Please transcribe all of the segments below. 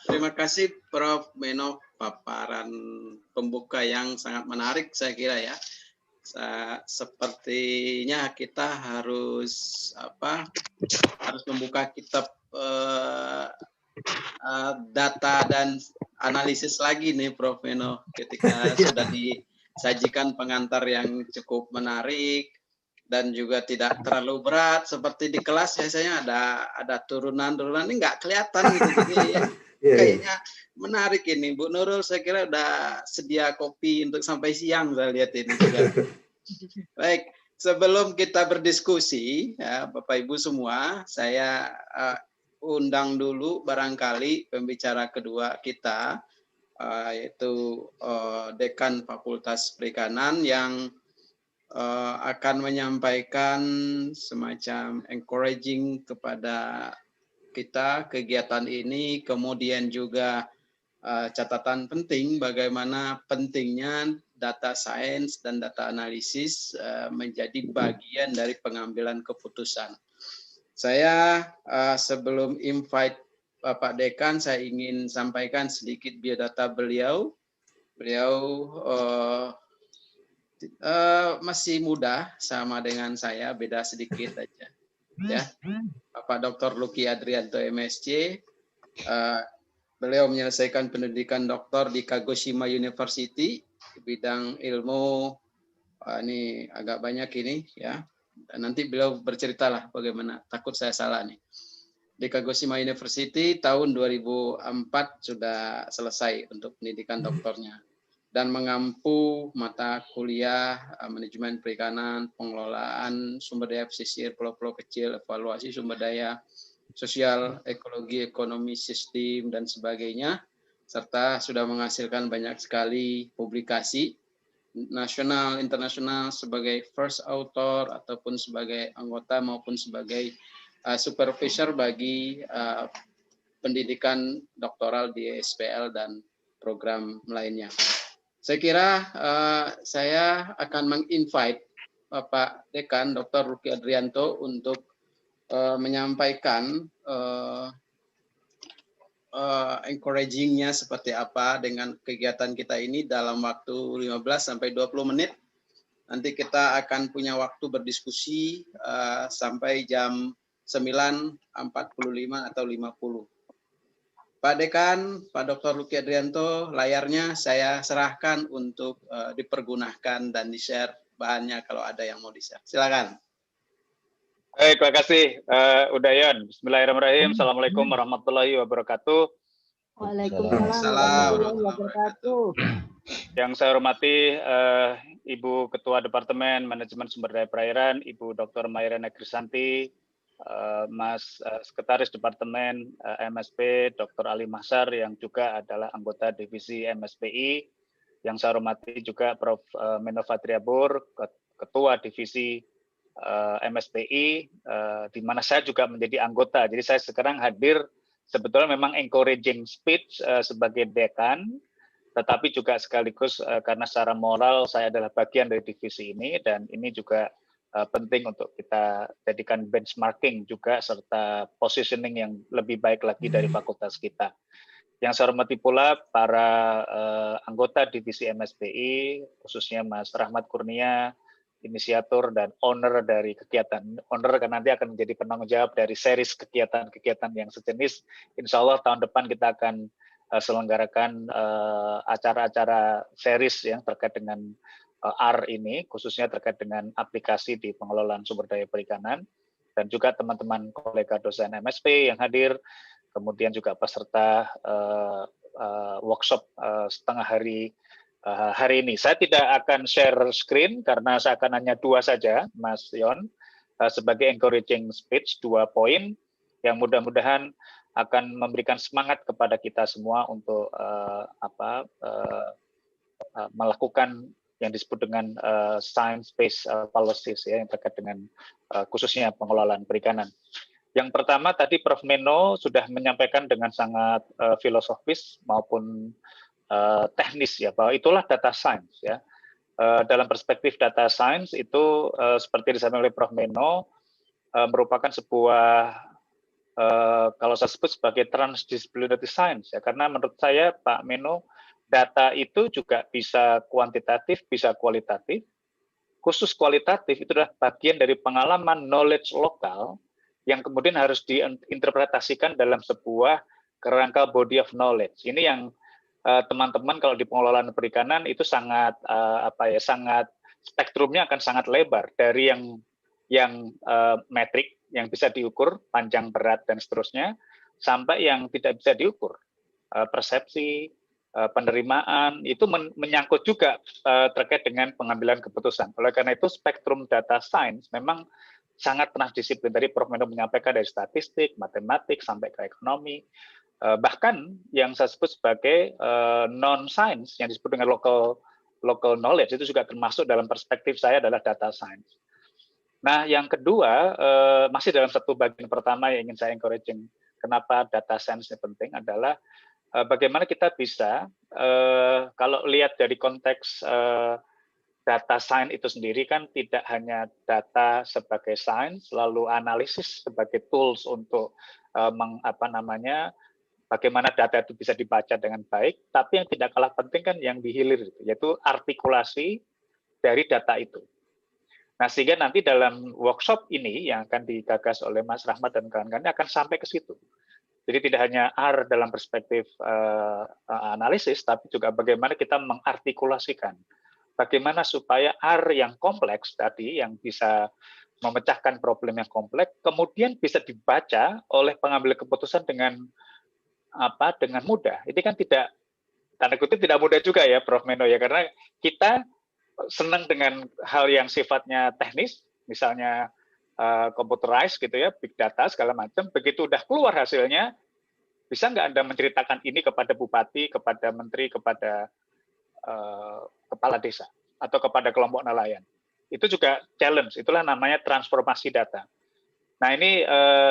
Terima kasih Prof. Meno, paparan pembuka yang sangat menarik saya kira ya. Sepertinya kita harus membuka kitab data dan analisis lagi nih Prof. Meno ketika sudah disajikan pengantar yang cukup menarik dan juga tidak terlalu berat seperti di kelas biasanya ada turunan ini nggak kelihatan gitu jadi kayaknya menarik ini Bu Nurul. Saya kira udah sedia kopi untuk sampai siang saya lihat ini juga. Baik, sebelum kita berdiskusi ya Bapak Ibu semua, saya undang dulu barangkali pembicara kedua kita yaitu Dekan Fakultas Perikanan yang akan menyampaikan semacam encouraging kepada kita kegiatan ini, kemudian juga catatan penting bagaimana pentingnya data science dan data analisis menjadi bagian dari pengambilan keputusan. Saya sebelum invite Bapak Dekan, saya ingin sampaikan sedikit biodata beliau. Beliau masih muda sama dengan saya, beda sedikit aja. Ya, Bapak Dr. Lucky Adrianto MSc, beliau menyelesaikan pendidikan doktor di Kagoshima University di bidang ilmu ini agak banyak ini ya. Dan nanti beliau berceritalah bagaimana. Takut saya salah nih. Di Kagoshima University tahun 2004 sudah selesai untuk pendidikan doktornya. Dan mengampu mata kuliah manajemen perikanan, pengelolaan sumber daya pesisir, pulau-pulau kecil, evaluasi sumber daya, sosial, ekologi, ekonomi, sistem, dan sebagainya, serta sudah menghasilkan banyak sekali publikasi nasional, internasional sebagai first author ataupun sebagai anggota maupun sebagai supervisor bagi pendidikan doktoral di SPL dan program lainnya. Saya kira saya akan menginvite Bapak Dekan Dr. Lucky Adrianto untuk menyampaikan encouraging-nya seperti apa dengan kegiatan kita ini dalam waktu 15 sampai 20 menit. Nanti kita akan punya waktu berdiskusi sampai jam 9.45 atau 50. Pak Dekan, Pak Dr. Lucky Adrianto, layarnya saya serahkan untuk dipergunakan dan di-share bahannya kalau ada yang mau di-share. Silakan. Baik, terima kasih Udayan. Bismillahirrahmanirrahim. Assalamualaikum warahmatullahi wabarakatuh. Waalaikumsalam warahmatullahi wabarakatuh. Yang saya hormati Ibu Ketua Departemen Manajemen Sumber Daya Perairan, Ibu Dr. Mairena Krisanti, Mas Sekretaris Departemen MSP Dr. Ali Mahsar yang juga adalah anggota divisi MSPI, yang saya hormati juga Prof. Meno Fatriabur, Ketua Divisi MSPI, di mana saya juga menjadi anggota. Jadi saya sekarang hadir sebetulnya memang encouraging speech sebagai dekan, tetapi juga sekaligus karena secara moral saya adalah bagian dari divisi ini, dan ini juga penting untuk kita jadikan benchmarking juga serta positioning yang lebih baik lagi dari fakultas kita. Yang saya hormati pula para anggota divisi MSPI, khususnya Mas Rahmat Kurnia, inisiator dan owner dari kegiatan. Owner kan nanti akan menjadi penanggung jawab dari series kegiatan-kegiatan yang sejenis. Insya Allah tahun depan kita akan selenggarakan acara-acara series yang terkait dengan R ini, khususnya terkait dengan aplikasi di pengelolaan sumber daya perikanan, dan juga teman-teman kolega dosen MSP yang hadir, kemudian juga peserta workshop setengah hari ini. Saya tidak akan share screen karena saya akan hanya 2 saja, Mas Yon, sebagai encouraging speech, 2 poin yang mudah-mudahan akan memberikan semangat kepada kita semua untuk melakukan yang disebut dengan science-based policies ya, yang terkait dengan khususnya pengelolaan perikanan. Yang pertama tadi Prof. Meno sudah menyampaikan dengan sangat filosofis maupun teknis ya, bahwa itulah data science ya. Dalam perspektif data science itu seperti disampaikan oleh Prof. Meno merupakan sebuah kalau saya sebut sebagai transdisciplinary science, ya, karena menurut saya Pak Meno, data itu juga bisa kuantitatif, bisa kualitatif. Khusus kualitatif itu adalah bagian dari pengalaman knowledge lokal yang kemudian harus diinterpretasikan dalam sebuah kerangka body of knowledge. Ini yang teman-teman kalau di pengelolaan perikanan itu sangat sangat spektrumnya akan sangat lebar dari yang metrik yang bisa diukur panjang, berat dan seterusnya sampai yang tidak bisa diukur persepsi, penerimaan itu menyangkut juga terkait dengan pengambilan keputusan. Oleh karena itu spektrum data science memang sangat transdisiplin. Tadi Prof. Meno menyampaikan dari statistik, matematik sampai ke ekonomi. Bahkan yang saya sebut sebagai non-science yang disebut dengan local knowledge itu juga termasuk dalam perspektif saya adalah data science. Nah, yang kedua masih dalam satu bagian pertama yang ingin saya encouraging kenapa data science ini penting adalah bagaimana kita bisa kalau lihat dari konteks data science itu sendiri kan tidak hanya data sebagai science lalu analisis sebagai tools untuk bagaimana data itu bisa dibaca dengan baik, tapi yang tidak kalah penting kan yang dihilir, yaitu artikulasi dari data itu. Nah, sehingga nanti dalam workshop ini yang akan digagas oleh Mas Rahmat dan kawan-kawan akan sampai ke situ. Jadi tidak hanya R dalam perspektif analisis, tapi juga bagaimana kita mengartikulasikan. Bagaimana supaya R yang kompleks tadi, yang bisa memecahkan problem yang kompleks, kemudian bisa dibaca oleh pengambil keputusan dengan mudah. Ini kan tidak, tanda kutip tidak mudah juga ya Prof. Meno ya, karena kita senang dengan hal yang sifatnya teknis, misalnya computerized gitu ya, big data segala macam, begitu udah keluar hasilnya, bisa nggak Anda menceritakan ini kepada bupati, kepada menteri, kepada kepala desa, atau kepada kelompok nelayan. Itu juga challenge, itulah namanya transformasi data. Nah ini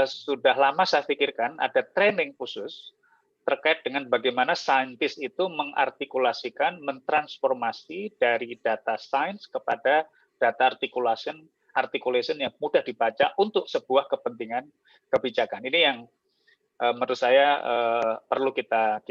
sudah lama saya pikirkan ada training khusus terkait dengan bagaimana saintis itu mengartikulasikan, mentransformasi dari data science kepada data articulation yang mudah dibaca untuk sebuah kepentingan kebijakan. Ini yang menurut saya perlu kita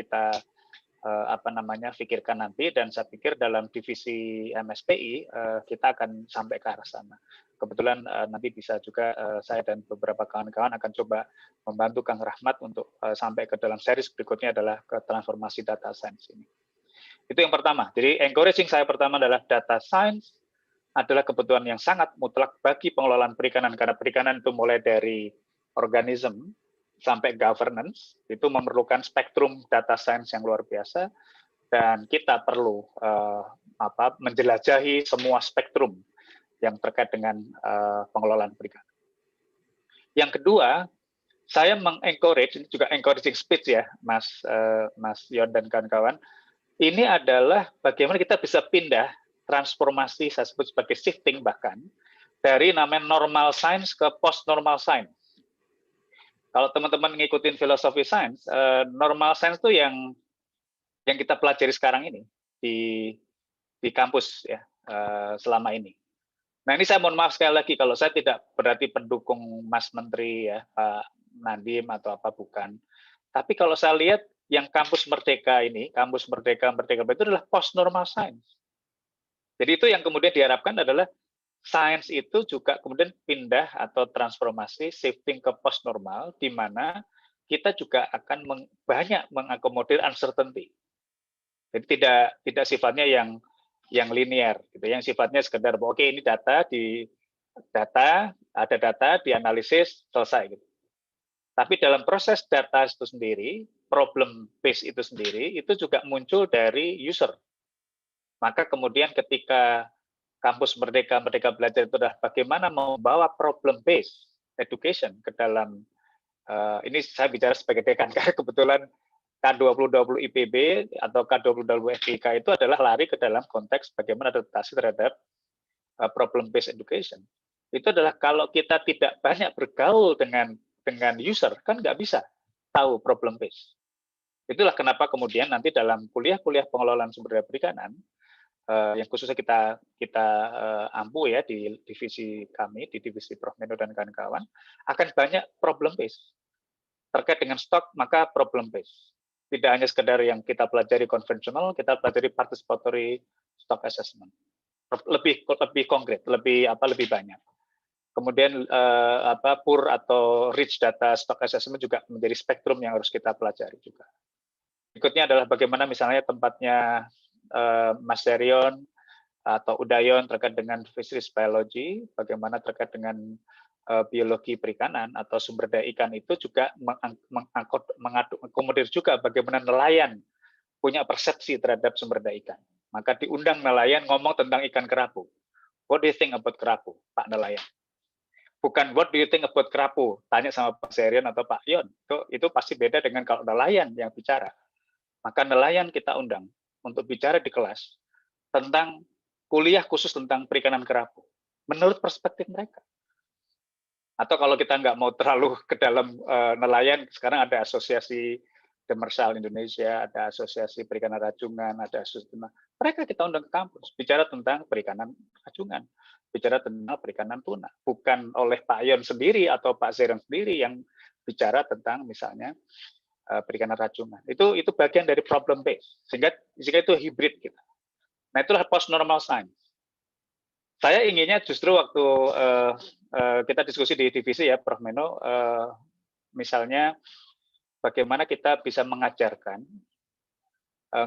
pikirkan nanti, dan saya pikir dalam divisi MSPI kita akan sampai ke arah sana. Kebetulan nanti bisa juga saya dan beberapa kawan-kawan akan coba membantu Kang Rahmat untuk sampai ke dalam series berikutnya adalah ke transformasi data science ini. Itu yang pertama. Jadi encouraging saya pertama adalah data science adalah kebutuhan yang sangat mutlak bagi pengelolaan perikanan, karena perikanan itu mulai dari organisme sampai governance itu memerlukan spektrum data science yang luar biasa, dan kita perlu menjelajahi semua spektrum yang terkait dengan pengelolaan perikanan. Yang kedua, saya mengencourage, ini juga encouraging speech ya, Mas Yon dan kawan-kawan. Ini adalah bagaimana kita bisa pindah transformasi, saya sebut sebagai shifting bahkan dari namanya normal science ke post normal science. Kalau teman-teman ngikutin filosofi sains, normal science itu yang kita pelajari sekarang ini di kampus ya selama ini. Nah ini saya mohon maaf sekali lagi kalau saya tidak berarti pendukung Mas Menteri ya, Pak Nadiem atau apa, bukan. Tapi kalau saya lihat yang kampus Merdeka ini, kampus Merdeka itu adalah post normal science. Jadi itu yang kemudian diharapkan adalah sains itu juga kemudian pindah atau transformasi, shifting ke post normal, di mana kita juga akan banyak mengakomodir uncertainty. Jadi tidak sifatnya yang linear, gitu. Yang sifatnya sekedar oke ini data ada data dianalisis selesai gitu. Tapi dalam proses data itu sendiri, problem base itu sendiri itu juga muncul dari user. Maka kemudian ketika kampus Merdeka Belajar itu adalah bagaimana membawa problem based education ke dalam ini saya bicara sebagai dekan karena kebetulan K2020 IPB atau K2020 FIK itu adalah lari ke dalam konteks bagaimana adaptasi terhadap problem based education. Itu adalah kalau kita tidak banyak bergaul dengan user, kan nggak bisa tahu problem based. Itulah kenapa kemudian nanti dalam kuliah-kuliah pengelolaan sumber daya perikanan yang khususnya kita ampu ya di divisi kami, di divisi Prof. Meno dan kawan-kawan, akan banyak problem based. terkait dengan stok, maka problem base. Tidak hanya sekedar yang kita pelajari konvensional, kita pelajari participatory stock assessment. Lebih konkret, lebih banyak. Kemudian poor atau rich data stock assessment juga menjadi spektrum yang harus kita pelajari juga. Berikutnya adalah bagaimana misalnya tempatnya Mas Serion atau Udayon terkait dengan fisheries biology, bagaimana terkait dengan biologi perikanan atau sumber daya ikan itu juga mengakomodir juga bagaimana nelayan punya persepsi terhadap sumber daya ikan. Maka diundang nelayan ngomong tentang ikan kerapu. What do you think about kerapu, Pak nelayan? Bukan what do you think about kerapu, tanya sama Pak Serion atau Pak Yon. Itu pasti beda dengan kalau nelayan yang bicara. Maka nelayan kita undang untuk bicara di kelas tentang kuliah khusus tentang perikanan kerapu. Menurut perspektif mereka. Atau kalau kita nggak mau terlalu ke dalam nelayan, sekarang ada asosiasi demersal Indonesia, ada asosiasi perikanan rajungan, ada asosiasi, mereka kita undang ke kampus, bicara tentang perikanan rajungan, bicara tentang perikanan tuna, bukan oleh Pak Yon sendiri atau Pak Zeren sendiri yang bicara tentang misalnya perikanan rajungan. Itu bagian dari problem base, sehingga itu hibrid kita. Nah itulah post normal science. Saya inginnya justru waktu kita diskusi di divisi ya, Prof. Meno, misalnya bagaimana kita bisa mengajarkan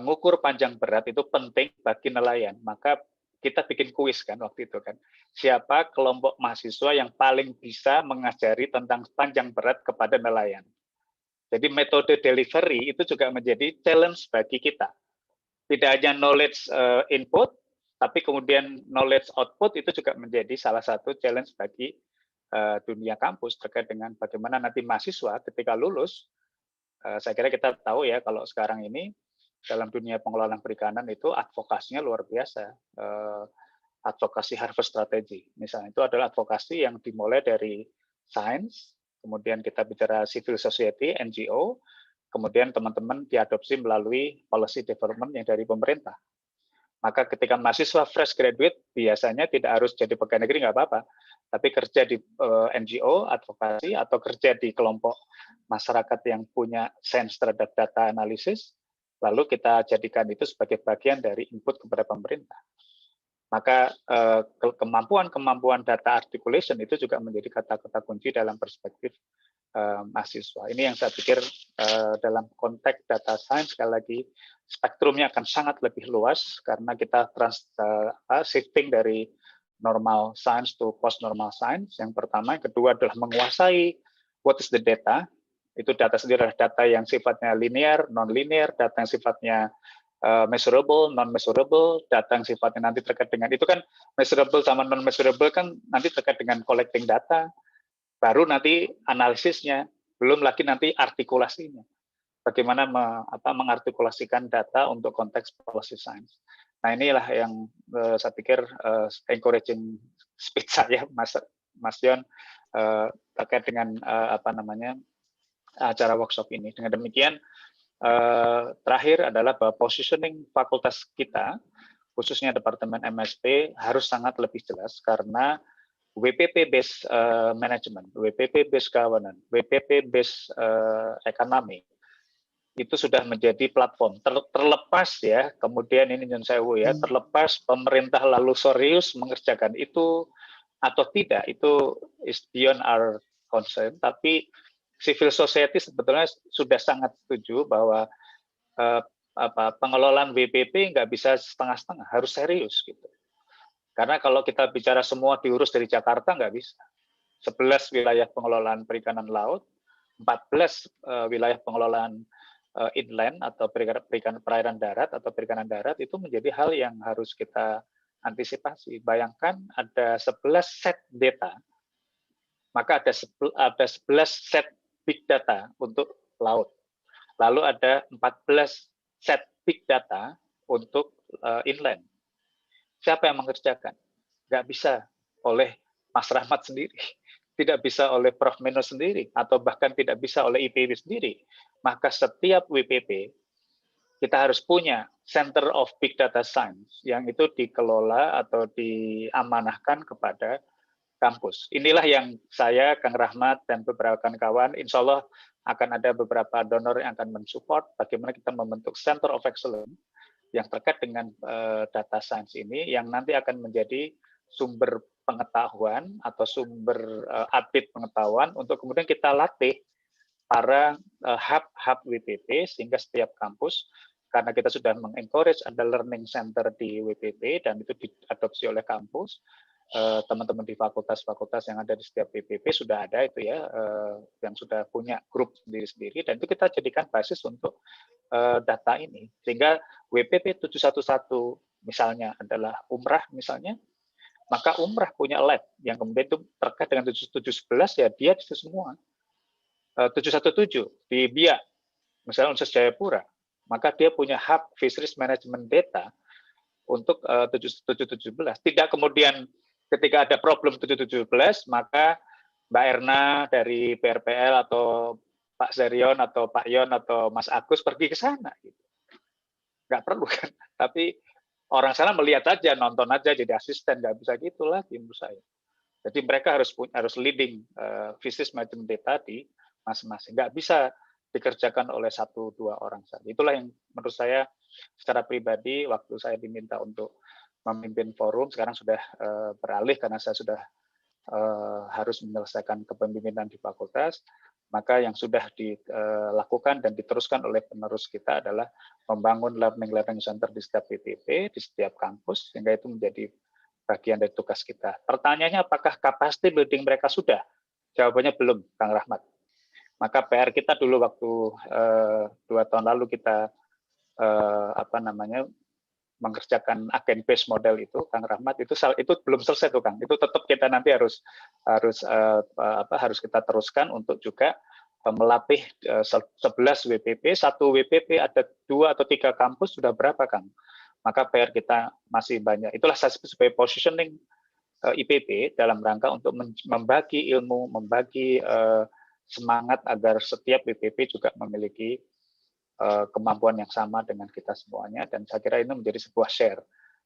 ngukur panjang berat itu penting bagi nelayan. Maka kita bikin kuis kan waktu itu kan. Siapa kelompok mahasiswa yang paling bisa mengajari tentang panjang berat kepada nelayan. Jadi metode delivery itu juga menjadi challenge bagi kita. Tidak hanya knowledge input, tapi kemudian knowledge output itu juga menjadi salah satu challenge bagi dunia kampus terkait dengan bagaimana nanti mahasiswa ketika lulus, saya kira kita tahu ya kalau sekarang ini dalam dunia pengelolaan perikanan itu advokasinya luar biasa, advokasi harvest strategy. Misalnya itu adalah advokasi yang dimulai dari sains, kemudian kita bicara civil society, NGO, kemudian teman-teman diadopsi melalui policy development yang dari pemerintah. Maka ketika mahasiswa fresh graduate, biasanya tidak harus jadi pegawai negeri, nggak apa-apa. Tapi kerja di NGO, advokasi, atau kerja di kelompok masyarakat yang punya sense terhadap data analisis, lalu kita jadikan itu sebagai bagian dari input kepada pemerintah. Maka kemampuan data articulation itu juga menjadi kata-kata kunci dalam perspektif mahasiswa. Ini yang saya pikir dalam konteks data science, sekali lagi spektrumnya akan sangat lebih luas karena kita shifting dari normal science to post normal science. Yang pertama, yang kedua adalah menguasai what is the data. Itu data sendiri adalah data yang sifatnya linear, non-linear, data yang sifatnya measurable, non-measurable, data yang sifatnya nanti terkait dengan itu kan measurable sama non-measurable kan nanti terkait dengan collecting data, baru nanti analisisnya, belum lagi nanti artikulasinya. Bagaimana mengartikulasikan data untuk konteks policy science. Nah inilah yang saya pikir encouraging speech saya, Mas Yon, terkait dengan acara workshop ini. Dengan demikian, terakhir adalah bahwa positioning fakultas kita, khususnya Departemen MSP, harus sangat lebih jelas karena WPP based management, WPP based governance, WPP based economy itu sudah menjadi platform terlepas ya. Kemudian ini Nyun Sewu ya, terlepas pemerintah lalu serius mengerjakan itu atau tidak, itu is beyond our concern. Tapi civil society sebetulnya sudah sangat setuju bahwa pengelolaan WPP nggak bisa setengah-setengah, harus serius gitu. Karena kalau kita bicara semua diurus dari Jakarta nggak bisa. 11 wilayah pengelolaan perikanan laut, 14 wilayah pengelolaan inland atau perairan darat atau perikanan darat itu menjadi hal yang harus kita antisipasi. Bayangkan ada 11 set data, maka ada 11 set big data untuk laut. Lalu ada 14 set big data untuk inland. Siapa yang mengerjakan? Nggak bisa oleh Mas Rahmat sendiri, tidak bisa oleh Prof. Meno sendiri, atau bahkan tidak bisa oleh IPB sendiri. Maka setiap WPP, kita harus punya Center of Big Data Science, yang itu dikelola atau diamanahkan kepada kampus. Inilah yang saya, Kang Rahmat, dan beberapa kawan-kawan, insya Allah akan ada beberapa donor yang akan mensupport bagaimana kita membentuk Center of Excellence yang terkait dengan data science ini, yang nanti akan menjadi sumber pengetahuan atau sumber update pengetahuan untuk kemudian kita latih para hub-hub WPP, sehingga setiap kampus, karena kita sudah mengencourage ada learning center di WPP dan itu diadopsi oleh kampus, teman-teman di fakultas-fakultas yang ada di setiap WPP sudah ada itu ya, yang sudah punya grup sendiri-sendiri, dan itu kita jadikan basis untuk data ini, sehingga WPP 711 misalnya adalah umrah misalnya, maka umrah punya lab yang kemudian itu terkait dengan 711 ya dia itu semua. 717 di Biak, misalnya Universitas Jayapura, maka dia punya hub fisheries management data untuk 717. Tidak kemudian ketika ada problem 717, maka Mbak Erna dari PRPL atau Pak Zerion atau Pak Yon atau Mas Agus pergi ke sana. Gitu. Nggak perlu kan, tapi orang sana melihat aja, nonton aja, jadi asisten, nggak bisa gitu lagi menurut saya. Jadi mereka harus leading fisheries management data di masing-masing. Nggak bisa dikerjakan oleh 1-2 orang saja. Itulah yang menurut saya secara pribadi waktu saya diminta untuk memimpin forum, sekarang sudah beralih karena saya sudah harus menyelesaikan kepemimpinan di fakultas, maka yang sudah dilakukan dan diteruskan oleh penerus kita adalah membangun learning center di setiap WPP, di setiap kampus, sehingga itu menjadi bagian dari tugas kita. Pertanyaannya apakah capacity building mereka sudah? Jawabannya belum, Kang Rahmat. Maka PR kita dulu waktu 2 tahun lalu kita mengerjakan agen based model itu, Kang Rahmat, itu belum selesai tuh Kang. Itu tetap kita nanti harus kita teruskan untuk juga melatih 11 WPP, 1 WPP ada 2 atau 3 kampus sudah berapa Kang? Maka PR kita masih banyak. Itulah sebagai positioning IPB dalam rangka untuk membagi ilmu, membagi semangat agar setiap WPP juga memiliki kemampuan yang sama dengan kita semuanya, dan saya kira ini menjadi sebuah share.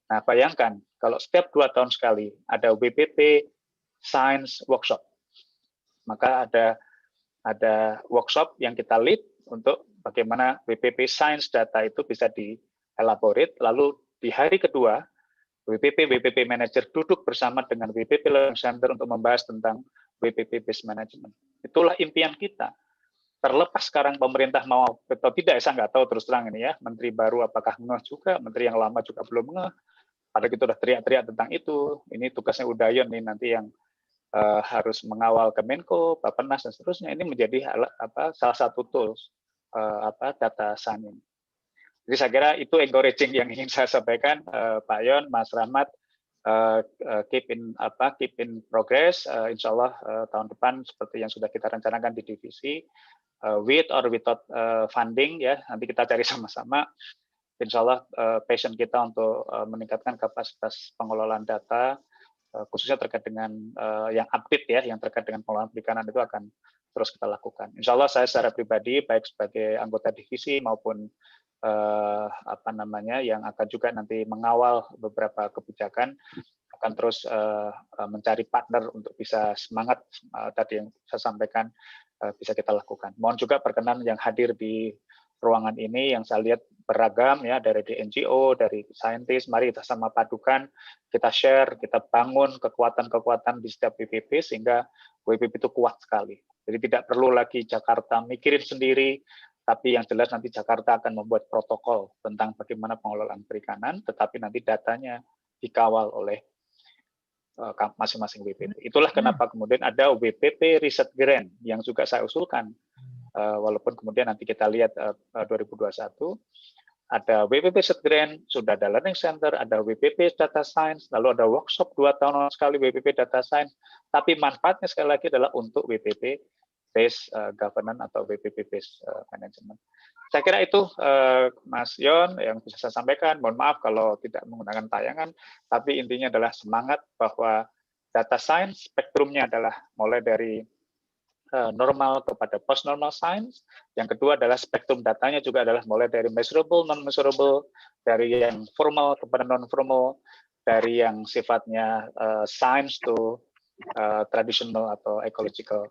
Nah, bayangkan kalau setiap 2 tahun sekali ada WPP Science Workshop, maka ada workshop yang kita lead untuk bagaimana WPP Science Data itu bisa dielaborate, lalu di hari kedua WPP Manager duduk bersama dengan WPP Learning Center untuk membahas tentang WPP Based Management. Itulah impian kita. Terlepas sekarang pemerintah mau atau tidak, saya nggak tahu terus terang ini ya, menteri baru apakah ngeh juga, menteri yang lama juga belum ngeh, padahal kita udah teriak-teriak tentang itu, ini tugasnya Udayon nih nanti yang harus mengawal Kemenko, Bappenas dan seterusnya, ini menjadi salah satu tools data science. Jadi saya kira itu encouraging yang ingin saya sampaikan, Pak Yon, Mas Rahmat, keep in progress, insya Allah tahun depan seperti yang sudah kita rencanakan di divisi, with or without funding ya, nanti kita cari sama-sama. Insya Allah passion kita untuk meningkatkan kapasitas pengelolaan data, khususnya terkait dengan yang update ya, yang terkait dengan pengelolaan perikanan itu akan terus kita lakukan. Insya Allah saya secara pribadi baik sebagai anggota divisi maupun yang akan juga nanti mengawal beberapa kebijakan, akan terus mencari partner untuk bisa semangat tadi yang saya sampaikan bisa kita lakukan. Mohon juga perkenan yang hadir di ruangan ini yang saya lihat beragam ya, dari NGO, dari saintis, mari kita sama padukan, kita share, kita bangun kekuatan-kekuatan di setiap WPP sehingga WPP itu kuat sekali. Jadi tidak perlu lagi Jakarta mikirin sendiri, tapi yang jelas nanti Jakarta akan membuat protokol tentang bagaimana pengelolaan perikanan, tetapi nanti datanya dikawal oleh masing-masing WPP. Itulah kenapa kemudian ada WPP Research Grant yang juga saya usulkan. Walaupun kemudian nanti kita lihat 2021, ada WPP Research Grant, sudah ada Learning Center, ada WPP Data Science, lalu ada workshop 2 tahun sekali WPP Data Science, tapi manfaatnya sekali lagi adalah untuk WPP Based Governance atau WPP Based Management. Saya kira itu Mas Yon yang bisa saya sampaikan. Mohon maaf kalau tidak menggunakan tayangan, tapi intinya adalah semangat bahwa data science spektrumnya adalah mulai dari normal kepada post normal science. Yang kedua adalah spektrum datanya juga adalah mulai dari measurable, non measurable, dari yang formal kepada non formal, dari yang sifatnya science to traditional atau ecological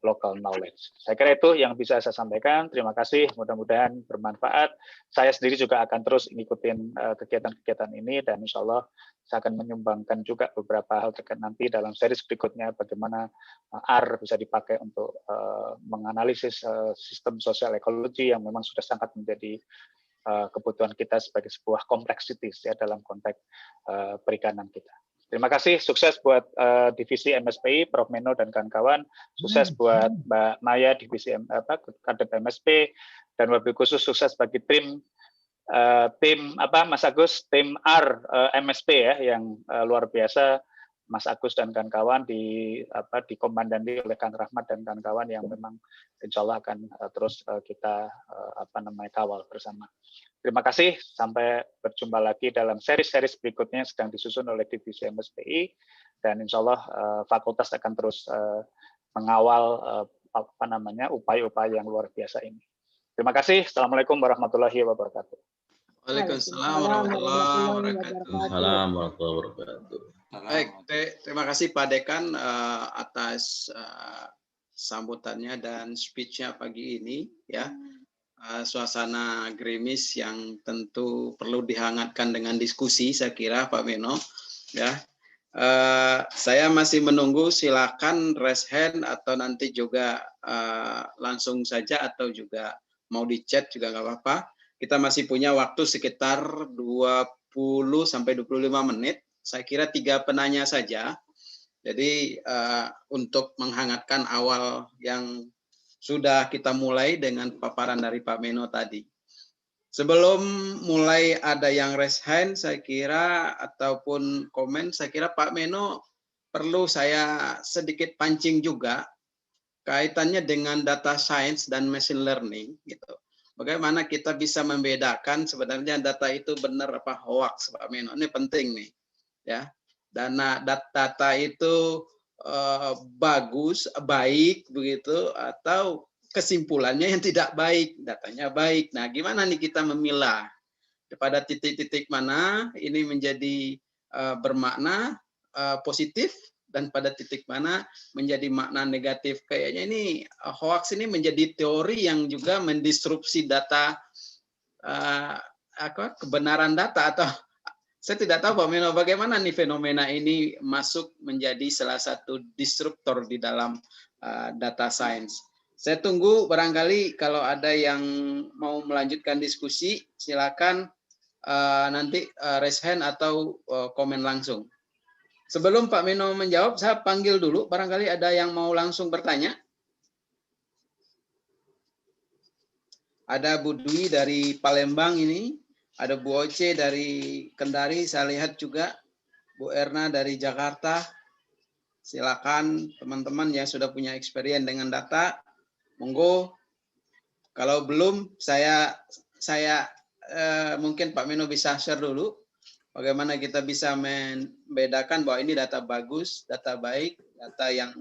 local knowledge. Saya kira itu yang bisa saya sampaikan. Terima kasih, mudah-mudahan bermanfaat. Saya sendiri juga akan terus ngikutin kegiatan-kegiatan ini, dan insya Allah saya akan menyumbangkan juga beberapa hal terkait nanti dalam series berikutnya bagaimana R bisa dipakai untuk menganalisis sistem sosial ekologi yang memang sudah sangat menjadi kebutuhan kita sebagai sebuah kompleksitas ya dalam konteks perikanan kita. Terima kasih, sukses buat divisi MSPI, Prof. Meno dan kawan-kawan, sukses buat Mbak Maya divisi Kadep MSP, dan wabil khusus sukses bagi tim Mas Agus, tim R MSP ya yang luar biasa, Mas Agus dan kawan-kawan dikomandani oleh Kang Rahmat dan kawan-kawan yang memang insya Allah akan terus kita kawal bersama. Terima kasih, sampai berjumpa lagi dalam seri-seri berikutnya yang sedang disusun oleh divisi MSPI, dan insya Allah fakultas akan terus mengawal upaya-upaya yang luar biasa ini. Terima kasih. Assalamualaikum warahmatullahi wabarakatuh. Waalaikumsalam warahmatullahi wabarakatuh. Waalaikumsalam warahmatullahi wabarakatuh. Baik, terima kasih Pak Dekan atas sambutannya dan speech-nya pagi ini ya. Suasana gerimis yang tentu perlu dihangatkan dengan diskusi, saya kira Pak Meno ya. Saya masih menunggu, silakan raise hand atau nanti juga langsung saja atau juga mau di chat juga nggak apa-apa. Kita masih punya waktu sekitar 20 sampai 25 menit. Saya kira 3 penanya saja. Jadi untuk menghangatkan awal yang sudah kita mulai dengan paparan dari Pak Meno tadi. Sebelum mulai ada yang raise hand, saya kira, ataupun komen, saya kira Pak Meno perlu saya sedikit pancing juga kaitannya dengan data science dan machine learning. Gitu. Bagaimana kita bisa membedakan sebenarnya data itu benar apa hoax, Pak Meno. Ini penting nih. Ya. Data itu bagus, baik begitu, atau kesimpulannya yang tidak baik, datanya baik. Nah, gimana nih kita memilah pada titik-titik mana ini menjadi bermakna positif dan pada titik mana menjadi makna negatif. Kayaknya ini hoax ini menjadi teori yang juga mendisrupsi data kebenaran data, atau saya tidak tahu Pak Meno bagaimana nih fenomena ini masuk menjadi salah satu disruptor di dalam data science. Saya tunggu barangkali kalau ada yang mau melanjutkan diskusi, silakan nanti raise hand atau komen langsung. Sebelum Pak Meno menjawab, saya panggil dulu, barangkali ada yang mau langsung bertanya. Ada Bu Dwi dari Palembang ini. Ada Bu Oce dari Kendari, saya lihat juga. Bu Erna dari Jakarta. Silakan teman-teman yang sudah punya experience dengan data. Monggo. Kalau belum, saya mungkin Pak Meno bisa share dulu. Bagaimana kita bisa membedakan bahwa ini data bagus, data baik, data yang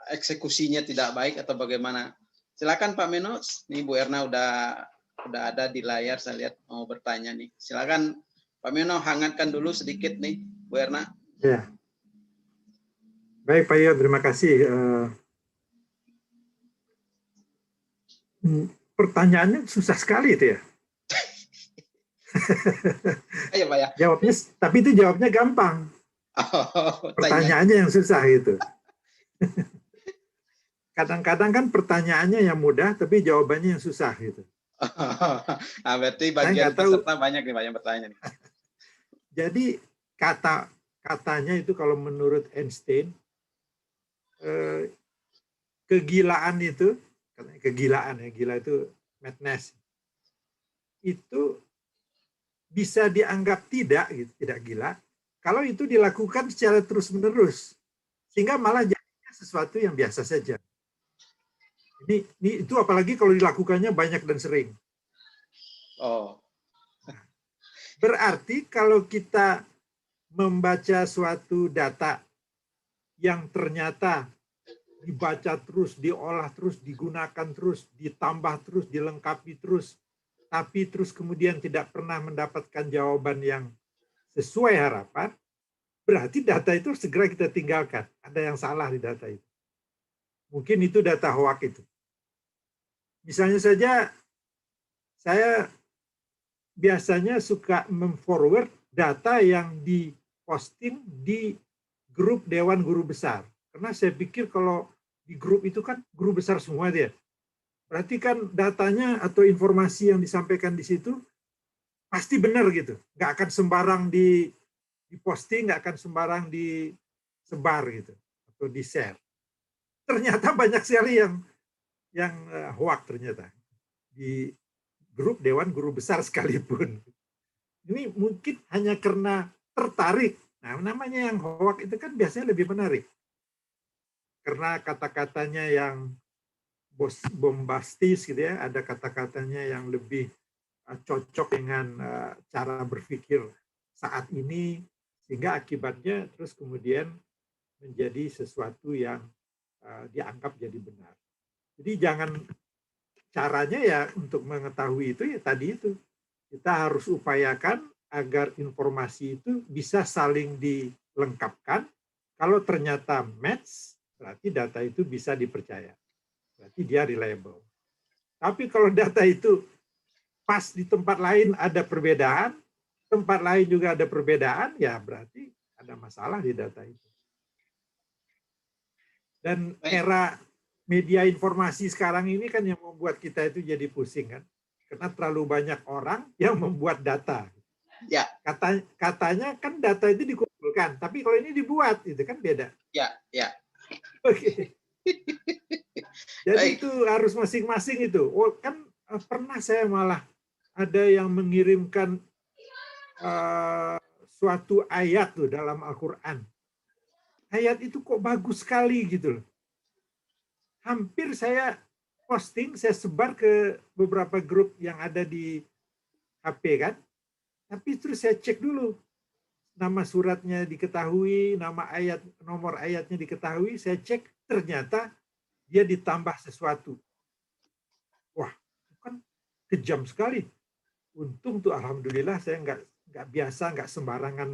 eksekusinya tidak baik atau bagaimana. Silakan Pak Meno. Nih Bu Erna udah ada di layar, saya lihat mau bertanya nih. Silakan Pak Meno, hangatkan dulu sedikit nih, Bu Erna. Ya. Baik Pak Yo, terima kasih. Pertanyaannya susah sekali itu ya. Ayo Pak ya. Jawabnya, tapi itu jawabnya gampang. Pertanyaannya yang susah gitu. Kadang-kadang kan pertanyaannya yang mudah, tapi jawabannya yang susah gitu. Nah, berarti bagian peserta banyak nih Pak yang bertanya nih. Jadi katanya itu kalau menurut Einstein, kegilaan itu, kegilaan ya, gila itu madness, itu bisa dianggap tidak gitu, tidak gila kalau itu dilakukan secara terus-menerus, sehingga malah jadinya sesuatu yang biasa saja. Ini itu apalagi kalau dilakukannya banyak dan sering. Oh. Berarti kalau kita membaca suatu data yang ternyata dibaca terus, diolah terus, digunakan terus, ditambah terus, dilengkapi terus, tapi terus kemudian tidak pernah mendapatkan jawaban yang sesuai harapan, berarti data itu segera kita tinggalkan. Ada yang salah di data itu. Mungkin itu data hoax itu. Misalnya saja, saya biasanya suka memforward data yang diposting di grup Dewan Guru Besar. Karena saya pikir kalau di grup itu kan guru besar semua dia. Berarti kan datanya atau informasi yang disampaikan di situ pasti benar gitu. Nggak akan sembarang diposting, nggak akan sembarang disebar gitu atau di-share. Ternyata banyak sekali yang hoax ternyata di grup Dewan Guru Besar sekalipun. Ini mungkin hanya karena tertarik. Nah, namanya yang hoax itu kan biasanya lebih menarik. Karena kata-katanya yang bombastis gitu ya, ada kata-katanya yang lebih cocok dengan cara berpikir saat ini, sehingga akibatnya terus kemudian menjadi sesuatu yang dianggap jadi benar. Jadi jangan, caranya ya untuk mengetahui itu ya tadi itu, kita harus upayakan agar informasi itu bisa saling dilengkapkan. Kalau ternyata match, berarti data itu bisa dipercaya. Berarti dia reliable. Tapi kalau data itu pas di tempat lain ada perbedaan, tempat lain juga ada perbedaan, ya berarti ada masalah di data itu. Dan era media informasi sekarang ini kan yang membuat kita itu jadi pusing kan. Karena terlalu banyak orang yang membuat data. Ya. Katanya kan data itu dikumpulkan, tapi kalau ini dibuat, itu kan beda. Ya, ya. Oke. Jadi itu harus masing-masing itu. Oh, kan pernah saya malah ada yang mengirimkan suatu ayat tuh dalam Al-Quran. Ayat itu kok bagus sekali gitu loh. Hampir saya posting, saya sebar ke beberapa grup yang ada di HP kan. Tapi terus saya cek dulu. Nama suratnya diketahui, nama ayat, nomor ayatnya diketahui, saya cek ternyata dia ditambah sesuatu. Wah, kan kejam sekali. Untung tuh alhamdulillah saya nggak biasa, nggak sembarangan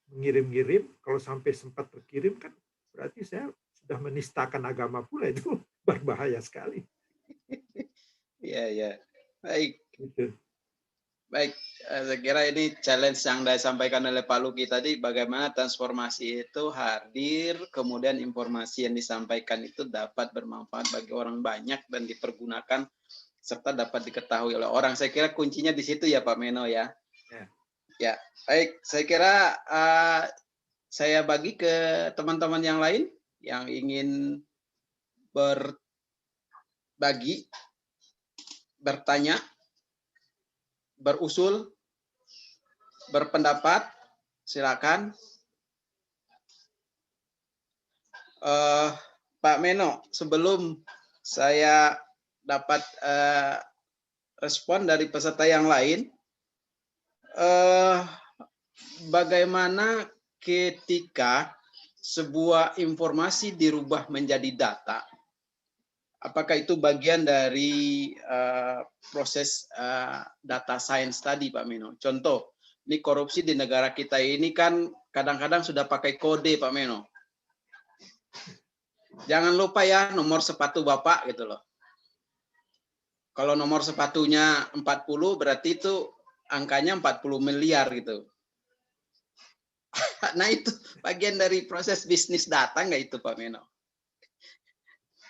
mengirim-ngirim. Kalau sampai sempat terkirim kan berarti saya sudah menistakan agama pula, itu berbahaya sekali. Iya, ya. Baik. Gitu. Baik, saya kira ini challenge yang disampaikan oleh Pak Luki tadi, bagaimana transformasi itu hadir, kemudian informasi yang disampaikan itu dapat bermanfaat bagi orang banyak dan dipergunakan serta dapat diketahui oleh orang. Saya kira kuncinya di situ ya Pak Meno ya. Ya, baik. Saya kira saya bagi ke teman-teman yang lain yang ingin berbagi, bertanya, berusul, berpendapat, silakan. Pak Meno, sebelum saya dapat respon dari peserta yang lain, bagaimana ketika sebuah informasi dirubah menjadi data? Apakah itu bagian dari proses data science tadi, Pak Meno? Contoh, ini korupsi di negara kita ini kan kadang-kadang sudah pakai kode, Pak Meno. Jangan lupa ya nomor sepatu Bapak gitu loh. Kalau nomor sepatunya 40 berarti itu angkanya 40 miliar gitu. Nah itu bagian dari proses bisnis data nggak itu, Pak Meno?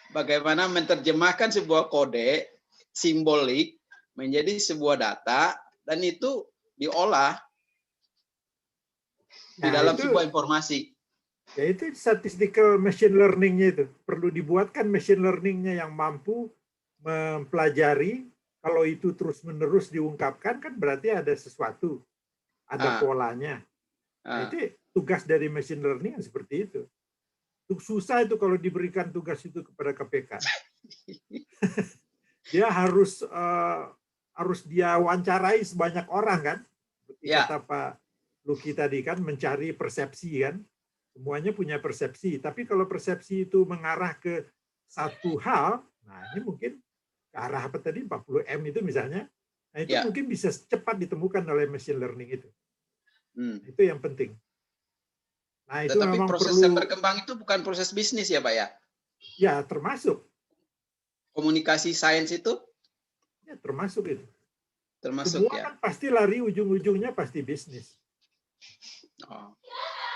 Bagaimana menerjemahkan sebuah kode simbolik menjadi sebuah data dan itu diolah di dalam sebuah informasi. Ya itu statistical machine learning-nya itu. Perlu dibuatkan machine learning-nya yang mampu mempelajari, kalau itu terus-menerus diungkapkan kan berarti ada sesuatu, ada polanya. Nah, itu tugas dari machine learning yang seperti itu. Susah itu kalau diberikan tugas itu kepada KPK. Dia harus dia wawancarai sebanyak orang kan. Seperti kata Pak Luki tadi kan, mencari persepsi kan. Semuanya punya persepsi. Tapi kalau persepsi itu mengarah ke satu hal, nah ini mungkin ke arah apa tadi, 40M itu misalnya. Nah itu mungkin bisa cepat ditemukan oleh machine learning itu. Itu yang penting. Nah, itu Tetapi memang proses perlu, yang berkembang itu bukan proses bisnis ya Pak ya? ya termasuk, Komunikasi sains itu ya termasuk itu. termasuk Semua ya. kan pasti lari ujung-ujungnya pasti bisnis. Oh.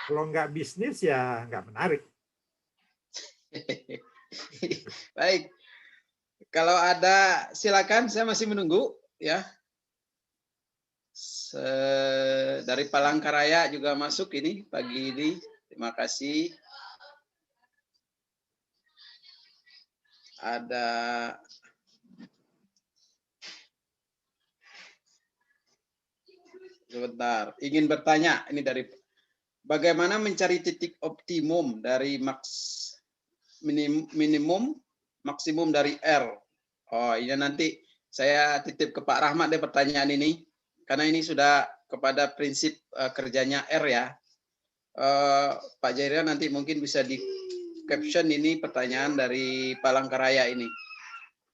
Kalau nggak bisnis ya nggak menarik. Baik. Kalau ada silakan, saya masih menunggu ya. Dari Palangkaraya juga masuk ini pagi ini. Terima kasih. Ada sebentar, ingin bertanya ini dari bagaimana mencari titik optimum dari minimum maksimum dari R. Oh, ini nanti saya titip ke Pak Rahmat deh pertanyaan ini, karena ini sudah kepada prinsip kerjanya R ya. Pak Jairil nanti mungkin bisa di caption ini pertanyaan dari Palangkaraya ini.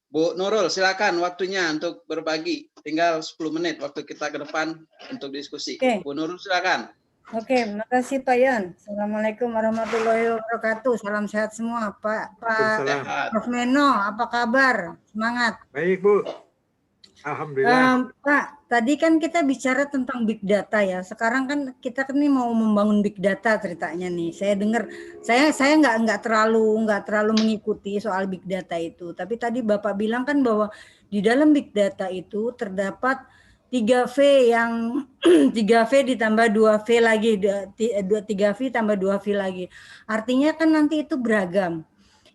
Bu Nurul, silakan waktunya untuk berbagi. Tinggal 10 menit waktu kita ke depan untuk diskusi. Oke. Bu Nurul, silakan. Oke, makasih Pak Yan. Assalamualaikum warahmatullahi wabarakatuh. Salam sehat semua, Pak Sehat. Prof Meno. Apa kabar? Semangat. Baik, Bu. Alhamdulillah. Pak, tadi kan kita bicara tentang big data ya. Sekarang kan kita kan nih mau membangun big data ceritanya nih. Saya dengar, saya nggak terlalu mengikuti soal big data itu. Tapi tadi Bapak bilang kan bahwa di dalam big data itu terdapat 3V yang 3V ditambah 2V lagi, 3V tambah 2V lagi. Artinya kan nanti itu beragam.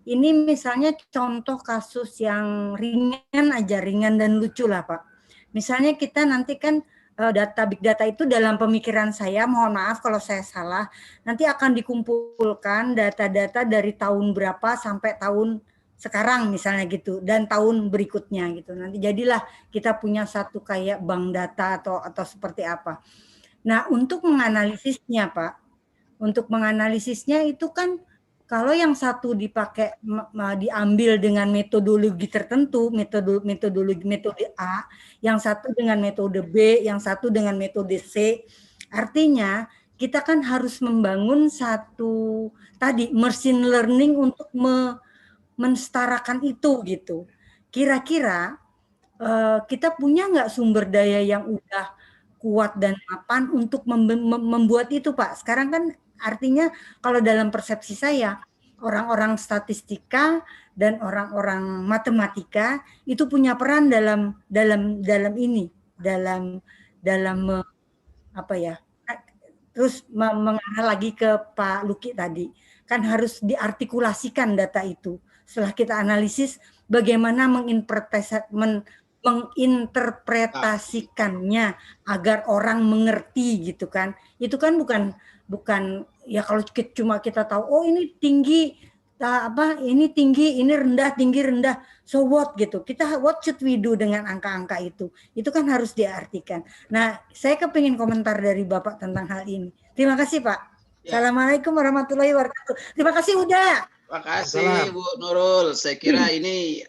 Ini misalnya contoh kasus yang ringan aja, ringan dan lucu lah Pak. Misalnya kita nanti kan data big data itu dalam pemikiran saya, mohon maaf kalau saya salah, nanti akan dikumpulkan data-data dari tahun berapa sampai tahun sekarang misalnya gitu, dan tahun berikutnya gitu. Nanti jadilah kita punya satu kayak bank data atau seperti apa. Nah, untuk menganalisisnya Pak, untuk menganalisisnya itu kan kalau yang satu dipakai diambil dengan metodologi tertentu, metode A, yang satu dengan metode B, yang satu dengan metode C, artinya kita kan harus membangun satu tadi machine learning untuk mensetarakan itu gitu. Kira-kira kita punya nggak sumber daya yang udah kuat dan mapan untuk membuat itu Pak? Sekarang kan artinya kalau dalam persepsi saya orang-orang statistika dan orang-orang matematika itu punya peran dalam ini, dalam apa ya? Terus mengarah lagi ke Pak Luki tadi, kan harus diartikulasikan data itu. Setelah kita analisis, bagaimana menginterpretasikannya agar orang mengerti gitu kan. Itu kan bukan ya kalau cuma kita tahu oh ini tinggi ini tinggi, ini rendah, tinggi, rendah. So what gitu. What should we do dengan angka-angka itu? Itu kan harus diartikan. Nah, saya kepingin komentar dari Bapak tentang hal ini. Terima kasih, Pak. Ya. Assalamualaikum warahmatullahi wabarakatuh. Terima kasih, udah. Terima kasih, Bu Nurul. Saya kira ini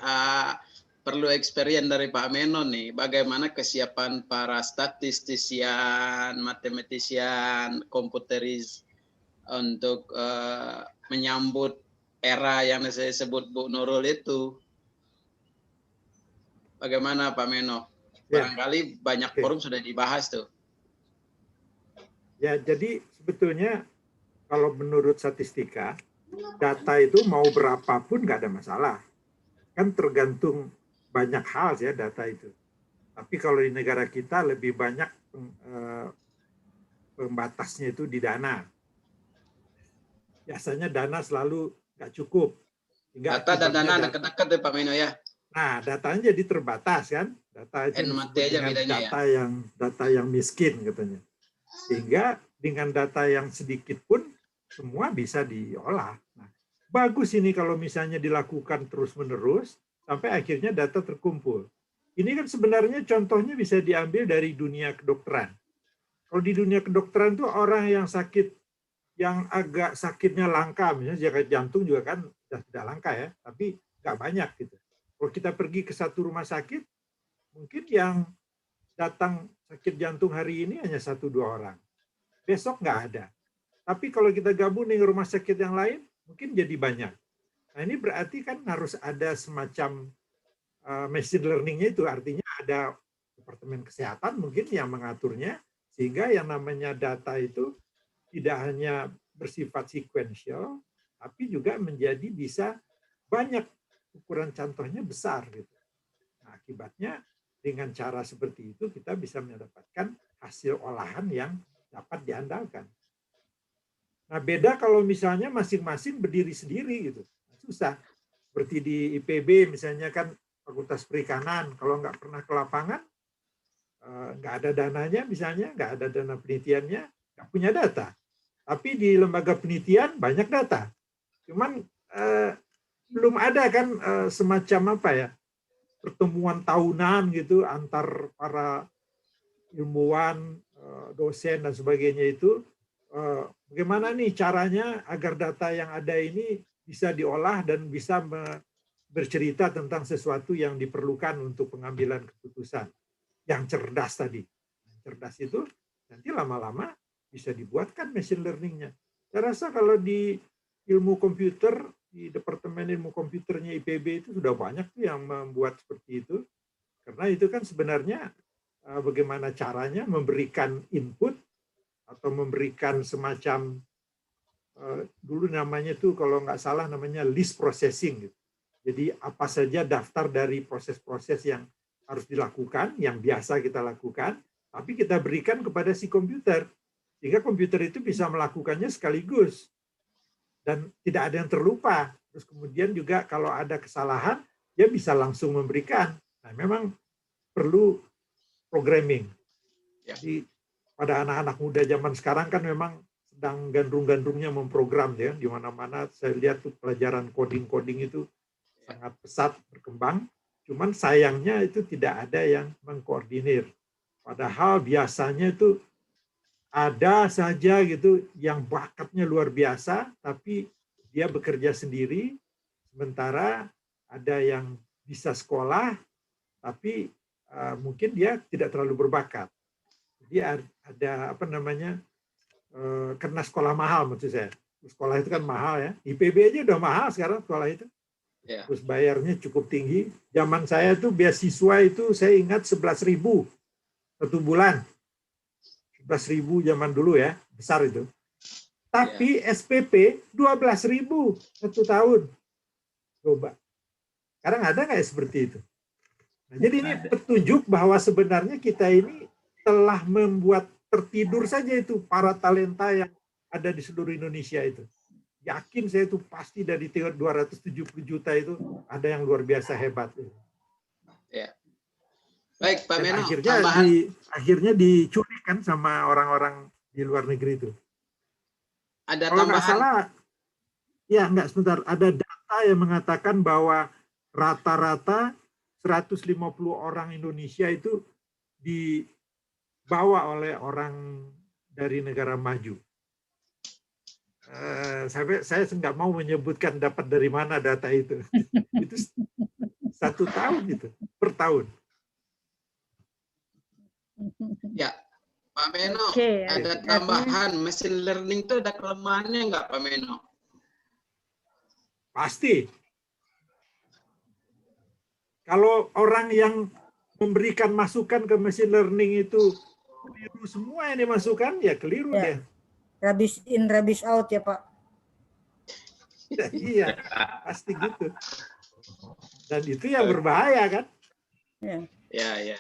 perlu experience dari Pak Meno nih. Bagaimana kesiapan para statistisian, matematisian, komputeris untuk menyambut era yang saya sebut Bu Nurul itu. Bagaimana Pak Meno? Barangkali banyak forum sudah dibahas tuh. Ya, jadi sebetulnya kalau menurut statistika, data itu mau berapapun nggak ada masalah. Kan tergantung banyak hal ya data itu. Tapi kalau di negara kita lebih banyak pembatasnya itu di dana. Biasanya dana selalu nggak cukup. Data dan dana dekat-dekat ya Pak Meno ya. Nah, datanya jadi terbatas kan. Data itu dengan data yang miskin katanya. Sehingga dengan data yang sedikit pun semua bisa diolah. Nah, bagus ini kalau misalnya dilakukan terus-menerus sampai akhirnya data terkumpul. Ini kan sebenarnya contohnya bisa diambil dari dunia kedokteran. Kalau di dunia kedokteran tuh orang yang sakit, yang agak sakitnya langka, misalnya sakit jantung juga kan tidak langka ya, tapi nggak banyak gitu. Kalau kita pergi ke satu rumah sakit, mungkin yang datang sakit jantung hari ini hanya 1-2 orang. Besok nggak ada. Tapi kalau kita gabung dengan rumah sakit yang lain, mungkin jadi banyak. Nah ini berarti kan harus ada semacam machine learning-nya itu, artinya ada departemen kesehatan mungkin yang mengaturnya, sehingga yang namanya data itu tidak hanya bersifat sequential, tapi juga menjadi bisa banyak, ukuran contohnya besar gitu. Nah, akibatnya dengan cara seperti itu kita bisa mendapatkan hasil olahan yang dapat diandalkan. Nah, beda kalau misalnya masing-masing berdiri sendiri gitu. Susah. Seperti di IPB misalnya kan Fakultas Perikanan, kalau nggak pernah ke lapangan, nggak ada dananya misalnya, nggak ada dana penelitiannya, nggak punya data. Tapi di lembaga penelitian banyak data. Cuman belum ada kan semacam apa ya, pertemuan tahunan gitu antar para ilmuwan, dosen dan sebagainya itu. Bagaimana nih caranya agar data yang ada ini bisa diolah dan bisa bercerita tentang sesuatu yang diperlukan untuk pengambilan keputusan yang cerdas tadi. Yang cerdas itu nanti lama-lama bisa dibuatkan machine learning-nya. Saya rasa kalau di ilmu komputer, di Departemen Ilmu Komputernya IPB itu sudah banyak tuh yang membuat seperti itu. Karena itu kan sebenarnya bagaimana caranya memberikan input atau memberikan semacam, dulu namanya tuh kalau nggak salah namanya list processing. Gitu. Jadi apa saja daftar dari proses-proses yang harus dilakukan, yang biasa kita lakukan, tapi kita berikan kepada si komputer. Sehingga komputer itu bisa melakukannya sekaligus. Dan tidak ada yang terlupa. Terus kemudian juga kalau ada kesalahan, dia bisa langsung memberikan. Nah, memang perlu programming. Jadi pada anak-anak muda zaman sekarang kan memang sedang gandrung-gandrungnya memprogram ya. Di mana-mana saya lihat tuh pelajaran coding-coding itu sangat pesat berkembang. Cuman sayangnya itu tidak ada yang mengkoordinir. Padahal biasanya itu ada saja gitu yang bakatnya luar biasa, tapi dia bekerja sendiri, sementara ada yang bisa sekolah, tapi mungkin dia tidak terlalu berbakat. Jadi ada apa namanya, karena sekolah mahal maksud saya. Sekolah itu kan mahal ya. IPB aja udah mahal sekarang sekolah itu. Terus bayarnya cukup tinggi. Zaman saya tuh beasiswa itu saya ingat 11.000 satu bulan. 11.000 zaman dulu ya, besar itu. Tapi SPP 12.000 satu tahun. Coba. Sekarang ada nggak seperti itu? Nah, jadi ini petunjuk bahwa sebenarnya kita ini telah membuat tertidur saja itu para talenta yang ada di seluruh Indonesia itu. Yakin saya itu pasti dari 270 juta itu ada yang luar biasa hebat. Ya. Baik, Pak Meno. Akhirnya diculik kan sama orang-orang di luar negeri itu. Ada kalau tambahan? Nggak salah, ya enggak sebentar. Ada data yang mengatakan bahwa rata-rata 150 orang Indonesia itu dibawa oleh orang dari negara maju. Saya nggak mau menyebutkan dapat dari mana data itu. Itu 1 tahun itu, per tahun. Ya, Pak Meno, ada Jadi tambahan machine learning itu ada kelemahannya nggak, Pak Meno? Pasti. Kalau orang yang memberikan masukan ke machine learning itu keliru semua yang dimasukkan, ya keliru deh. Rabies in, rabies out ya Pak. Iya, pasti gitu. Dan itu yang berbahaya kan? Ya.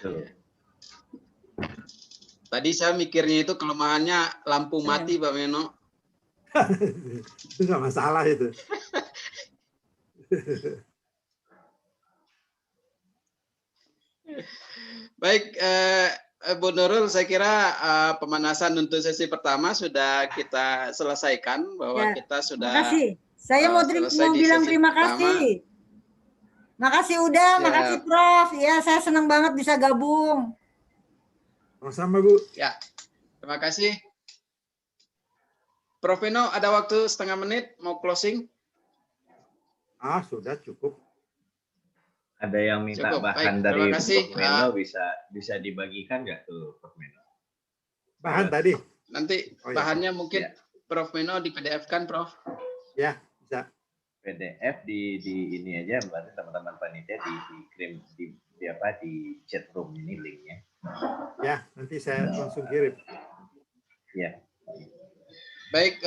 Tadi saya mikirnya itu kelemahannya lampu mati, Pak Meno. Itu nggak masalah itu. Baik, Bu Nurul, saya kira pemanasan untuk sesi pertama sudah kita selesaikan, bahwa kita sudah. Terima kasih. Saya mau bilang terima kasih. Makasih udah, makasih Prof. Ya, saya senang banget bisa gabung. Sama-sama, Bu. Ya, terima kasih. Prof Meno, ada waktu setengah menit mau closing? Sudah cukup. Ada yang minta cukup. Bahan Baik, dari Prof Meno bisa dibagikan nggak tuh, Prof Meno? Bahan tadi? Nanti bahannya mungkin Prof Meno di PDF kan, Prof? Ya, bisa. PDF di ini aja, berarti teman-teman panitia dikirim di chat room ini linknya. Ya, nanti saya langsung kirim. Ya. Baik,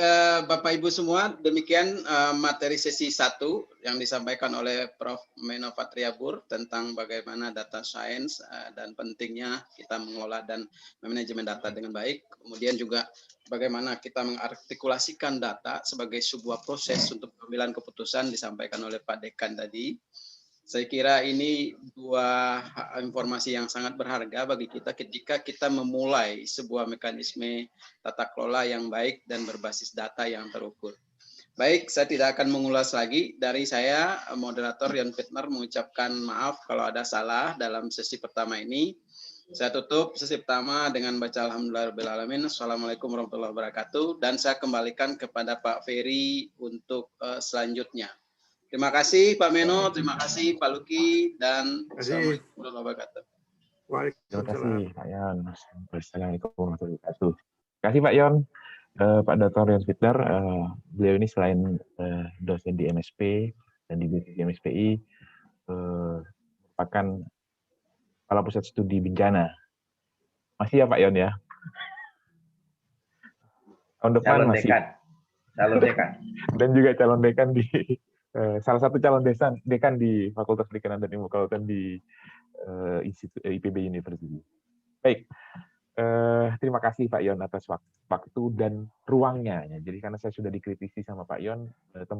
Bapak Ibu semua, demikian materi sesi 1 yang disampaikan oleh Prof. Meno Patriabur tentang bagaimana data science dan pentingnya kita mengelola dan manajemen data dengan baik. Kemudian juga bagaimana kita mengartikulasikan data sebagai sebuah proses untuk pengambilan keputusan disampaikan oleh Pak Dekan tadi. Saya kira ini dua informasi yang sangat berharga bagi kita ketika kita memulai sebuah mekanisme tata kelola yang baik dan berbasis data yang terukur. Baik, saya tidak akan mengulas lagi. Dari saya, moderator Yon Fitner mengucapkan maaf kalau ada salah dalam sesi pertama ini. Saya tutup sesi pertama dengan baca Alhamdulillahirrahmanirrahim. Assalamualaikum warahmatullahi wabarakatuh. Dan saya kembalikan kepada Pak Ferry untuk selanjutnya. Terima kasih Pak Meno, terima kasih Pak Luki, dan Assalamualaikum warahmatullahi wabarakatuh. Terima kasih Pak Yon. Assalamualaikum warahmatullahi wabarakatuh. Terima kasih Pak Yon. Pak Dr. Yon Fitner, beliau ini selain dosen di MSP dan di divisi MSPI, merupakan Kepala Pusat Studi Bencana. Masih ya Pak Yon ya? Tahun depan Calon masih. dekan. Dan juga calon dekan di salah satu calon dekan di Fakultas Perikanan dan Ilmu Kelautan di IPB University. Baik, terima kasih Pak Yon atas waktu dan ruangnya. Jadi karena saya sudah dikritisi sama Pak Yon, tempat